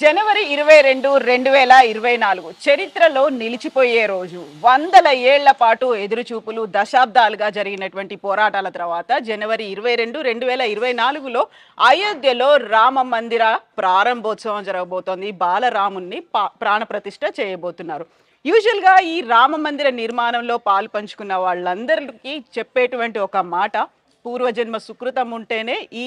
జనవరి 22, 2024 చరిత్రలో నిలిచిపోయే రోజు. వందల ఏళ్ల పాటు ఎదురుచూపులు, దశాబ్దాలుగా జరిగినటువంటి పోరాటాల తర్వాత జనవరి 22, 2024లో అయోధ్యలో రామ మందిర ప్రారంభోత్సవం జరగబోతోంది. బాలరాముణ్ణి ప్రాణప్రతిష్ఠ చేయబోతున్నారు. యూజువల్గా ఈ రామ మందిర నిర్మాణంలో పాలు పంచుకున్న వాళ్ళందరికీ చెప్పేటువంటి ఒక మాట, పూర్వజన్మ సుకృతం ఉంటేనే ఈ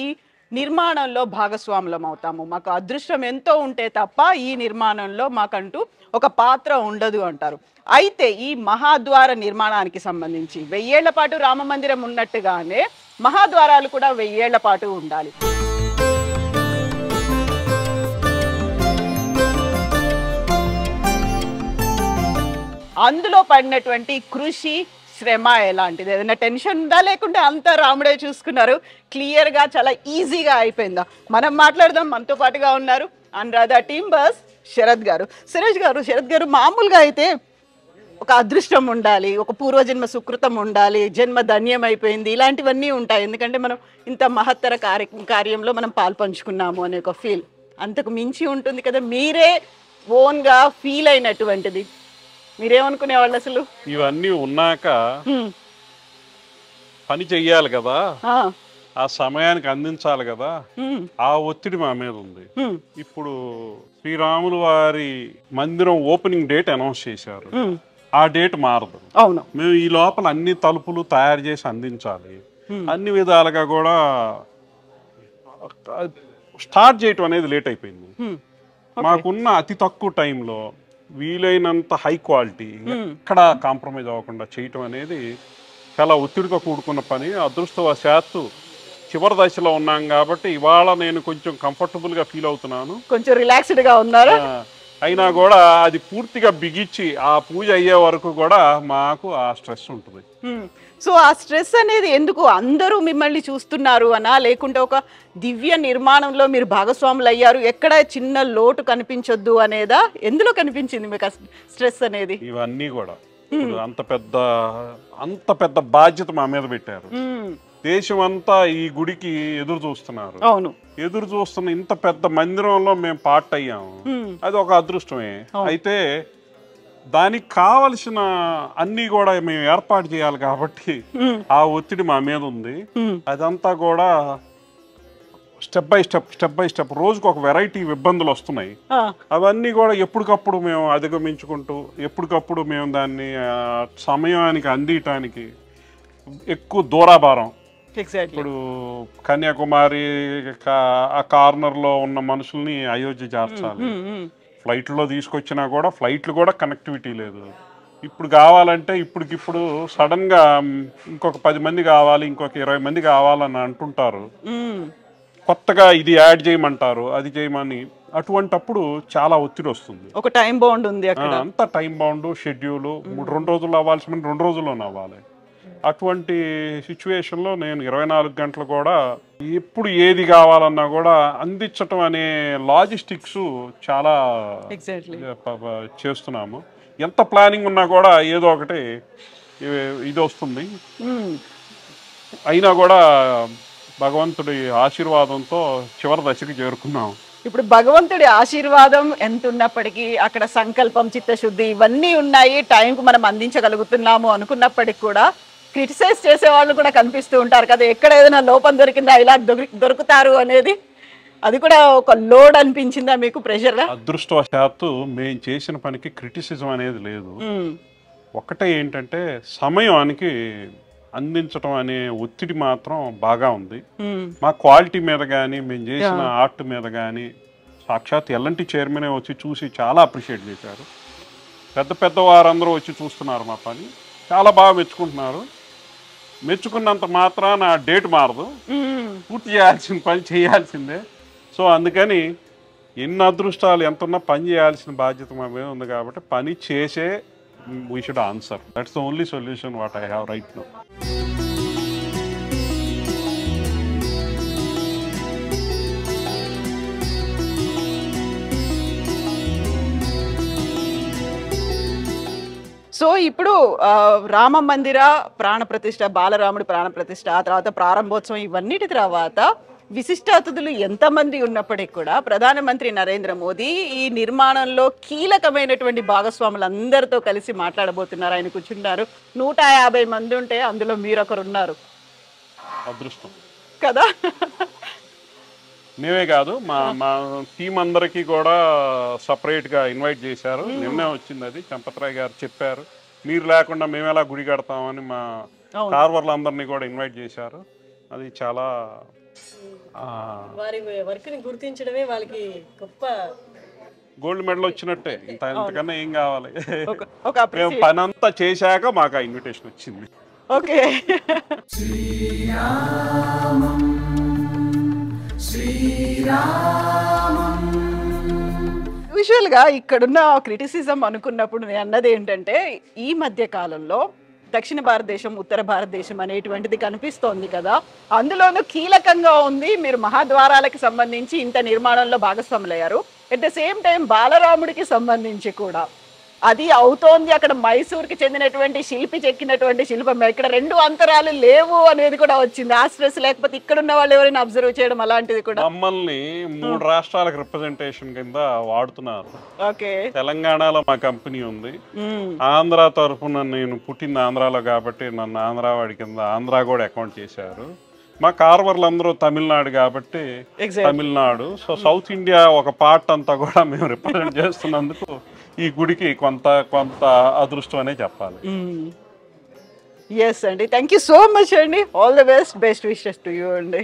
నిర్మాణంలో భాగస్వాములం అవుతాము. మాకు అదృష్టం ఎంతో ఉంటే తప్ప ఈ నిర్మాణంలో మాకంటూ ఒక పాత్ర ఉండదు అంటారు. అయితే ఈ మహాద్వార నిర్మాణానికి సంబంధించి 1000 ఏళ్ల పాటు రామ మందిరం ఉన్నట్టుగానే మహాద్వారాలు కూడా 1000 ఏళ్ల పాటు ఉండాలి. అందులో పడినటువంటి కృషి, శ్రమ ఎలాంటిది? ఏదైనా టెన్షన్ ఉందా, లేకుంటే అంతా రాముడే చూసుకున్నారు, క్లియర్గా చాలా ఈజీగా అయిపోయిందా? మనం మాట్లాడదాం. మనతో పాటుగా ఉన్నారు అనురాధ టీమ్ బస్ శరత్ గారు. శరత్ గారు, మామూలుగా అయితే ఒక అదృష్టం ఉండాలి, ఒక పూర్వజన్మ సుకృతం ఉండాలి, జన్మ ధన్యం అయిపోయింది, ఇలాంటివన్నీ ఉంటాయి. ఎందుకంటే మనం ఇంత మహత్తర కార్యంలో మనం పాల్పంచుకున్నాము అనే ఒక ఫీల్ అంతకు మించి ఉంటుంది కదా. మీరే ఓన్గా ఫీల్ అయినటువంటిది మీరేమనుకునేవాళ్ళు అసలు? ఇవన్నీ ఉన్నాక పని చెయ్యాలి కదా, ఆ సమయానికి అందించాలి కదా, ఆ ఒత్తిడి మా మీద ఉంది. ఇప్పుడు శ్రీరాములు వారి మందిరం ఓపెనింగ్ డేట్ అనౌన్స్ చేశారు. ఆ డేట్ మారదు. అవును. మేము ఈ లోపల అన్ని తలుపులు తయారు చేసి అందించాలి. అన్ని విధాలుగా కూడా స్టార్ట్ చేయటం అనేది లేట్ అయిపోయింది. మాకున్న అతి తక్కువ టైంలో వీలైనంత హై క్వాలిటీ, ఎక్కడ కాంప్రమైజ్ అవ్వకుండా చేయటం అనేది చాలా ఒత్తిడితో కూడుకున్న పని. అదృష్టవశాత్తు చివరి దశలో ఉన్నాం కాబట్టి ఇవాళ నేను కొంచెం కంఫర్టబుల్గా ఫీల్ అవుతున్నాను, కొంచెం రిలాక్స్డ్గా ఉన్నారు. అయినా కూడా అది పూర్తిగా బిగించి ఆ పూజ అయ్యే వరకు కూడా మాకు ఆ స్ట్రెస్ ఉంటుంది. సో ఆ స్ట్రెస్ అనేది ఎందుకు? అందరూ మిమ్మల్ని చూస్తున్నారు అనా, లేకుంటే ఒక దివ్య నిర్మాణంలో మీరు భాగస్వాములు అయ్యారు, ఎక్కడ చిన్న లోటు కనిపించొద్దు అనేదా? ఎందులో కనిపించింది మీకు స్ట్రెస్ అనేది? ఇవన్నీ కూడా అంత పెద్ద బాధ్యత మా మీద పెట్టారు. దేశం అంతా ఈ గుడికి ఎదురు చూస్తున్నారు. అవును, ఎదురు చూస్తున్న ఇంత పెద్ద మందిరంలో మేము పార్ట్ అయ్యాము. అది ఒక అదృష్టమే. అయితే దానికి కావలసిన అన్ని కూడా మేము ఏర్పాటు చేయాలి కాబట్టి ఆ ఒత్తిడి మా మీద ఉంది. అదంతా కూడా స్టెప్ బై స్టెప్ రోజుకు ఒక వెరైటీ ఇబ్బందులు వస్తున్నాయి. అవన్నీ కూడా ఎప్పటికప్పుడు మేము అధిగమించుకుంటూ ఎప్పటికప్పుడు మేము దాన్ని సమయానికి అందియటానికి ఎక్కువ దూరాభారం. ఇప్పుడు కన్యాకుమారి ఆ కార్నర్లో ఉన్న మనుషుల్ని అయోధ్య చేర్చాలి. ఫ్లైట్లో తీసుకొచ్చినా కూడా ఫ్లైట్లు కూడా కనెక్టివిటీ లేదు. ఇప్పుడు కావాలంటే ఇప్పటికిప్పుడు సడన్గా ఇంకొక 10 మంది కావాలి, ఇంకొక 20 మంది కావాలని అంటుంటారు. కొత్తగా ఇది యాడ్ చేయమంటారు, అది చేయమని. అటువంటప్పుడు చాలా ఒత్తిడి వస్తుంది. ఒక టైం బౌండ్ ఉంది అక్కడ. అంత టైం బౌండ్, షెడ్యూల్ 2 రోజుల్లో అవ్వాల్సిన 2 రోజుల్లోనే అవ్వాలి. అటువంటి సిచ్యువేషన్లో నేను 24 గంటలు కూడా ఎప్పుడు ఏది కావాలన్నా కూడా అందించటం అనే లాజిస్టిక్స్ చాలా చేస్తున్నాము. ఎంత ప్లానింగ్ ఉన్నా కూడా ఏదో ఒకటి ఇది వస్తుంది. అయినా కూడా భగవంతుడి ఆశీర్వాదంతో చివరి దశకి చేరుకున్నాం. ఇప్పుడు భగవంతుడి ఆశీర్వాదం ఎంత ఉన్నప్పటికీ అక్కడ సంకల్పం, చిత్తశుద్ధి ఇవన్నీ ఉన్నాయి. టైంకు మనం అందించగలుగుతున్నాము అనుకున్నప్పటికీ కూడా క్రిటిసైజ్ చేసే వాళ్ళు కూడా కనిపిస్తూ ఉంటారు కదా. ఎక్కడ ఏదైనా లోపం దొరికిందా, ఇలా దొరుకుతారు అనేది, అది కూడా ఒక లోడ్ అనిపించిందా మీకు, ప్రెషర్? అదృష్టవశాత్తు మేము చేసిన పనికి క్రిటిసిజం అనేది లేదు. ఒకటే ఏంటంటే సమయానికి అందించడం అనే ఒత్తిడి మాత్రం బాగా ఉంది. మా క్వాలిటీ మీద కానీ, మేము చేసిన ఆర్ట్ మీద కానీ సాక్షాత్ ఎల్ఎన్టీ చైర్మనే వచ్చి చూసి చాలా అప్రిషియేట్ చేశారు. పెద్ద వారందరూ వచ్చి చూస్తున్నారు మా పని, చాలా బాగా మెచ్చుకుంటున్నారు. మెచ్చుకున్నంత మాత్రాన డేట్ మారదు, పూర్తి చేయాల్సిన పని చేయాల్సిందే. సో అందుకని ఎన్ని అదృష్టాలు ఎంత ఉన్నా పని చేయాల్సిన బాధ్యత మా మీద ఉంది కాబట్టి పని చేసే we should answer. That's the only solution what I have right now. So ఇప్పుడు రామ మందిర ప్రాణ ప్రతిష్ఠ, బాలరాముడి ప్రాణ ప్రతిష్ఠ, ఆ తర్వాత ప్రారంభోత్సవం, ఇవన్నిటి తర్వాత విశిష్ట అతిథులు ఎంతమంది ఉన్నప్పటికీ కూడా ప్రధానమంత్రి నరేంద్ర మోదీ ఈ నిర్మాణంలో కీలకమైనటువంటి భాగస్వాములందరితో కలిసి మాట్లాడబోతున్నారు. ఆయన కూర్చున్నారు. 150 మంది ఉంటే అందులో మీరొకరు ఉన్నారు. అదృష్టం కదా. మేమే కాదు, మా టీం అందరికీ కూడా సపరేట్గా ఇన్వైట్ చేశారు. నిన్నే వచ్చింది అది. చంపత్రాయ్ గారు చెప్పారు, మీరు లేకుండా మేము ఎలా గుడి కడతామని మా కార్వర్లందరినీ కూడా ఇన్వైట్ చేశారు. అది చాలా వారి వర్క్ ని గుర్తించడమే వాళ్ళకి గొప్ప గోల్డ్ మెడల్ వచ్చినట్టే. ఇంతకన్నా ఏం కావాలి. ఒక మేము పని అంతా చేశాక మాకు ఆ ఇన్విటేషన్ వచ్చింది. ఓకే. విజువల్ గా ఇక్కడున్న క్రిటిసిజం అనుకున్నప్పుడు నేను అన్నది ఏంటంటే, ఈ మధ్య కాలంలో దక్షిణ భారతదేశం, ఉత్తర భారతదేశం అనేటువంటిది కనిపిస్తోంది కదా, అందులోనూ కీలకంగా ఉంది. మీరు మహాద్వారాలకు సంబంధించి ఇంత నిర్మాణంలో భాగస్వాములయ్యారు. ఎట్ ద సేమ్ టైం బాలరాముడికి సంబంధించి కూడా అది అవుతోంది. అక్కడ మైసూర్కి చెందినటువంటి శిల్పి చెక్కినటువంటి శిల్పం, ఇక్కడ 2 అంతరాలు లేవు అనేది కూడా వచ్చింది. ఆ స్ట్రెస్ లేకపోతే ఇక్కడ ఉన్న వాళ్ళు ఎవరైనా అబ్జర్వ్ చేయడం అలాంటిది కూడా మమ్మల్ని 3 రాష్ట్రాలకు రిప్రజెంటేషన్ కింద వాడుతున్నారు. ఓకే. తెలంగాణలో మా కంపెనీ ఉంది. ఆంధ్ర తరఫున నేను పుట్టింది ఆంధ్రాలో కాబట్టి నన్ను ఆంధ్రావాడి కింద ఆంధ్ర కూడా అకౌంట్ చేశారు. మా కార్వర్లు అందరూ తమిళనాడు కాబట్టి తమిళనాడు. సో సౌత్ ఇండియా ఒక పార్ట్ అంతా కూడా మేము రిప్రజెంట్ చేస్తున్నందుకు ఈ గుడికి కొంత అదృష్టం అనే చెప్పాలి. ఎస్ అండి, థ్యాంక్ యూ సో మచ్ అండి. All the best wishes to you అండి.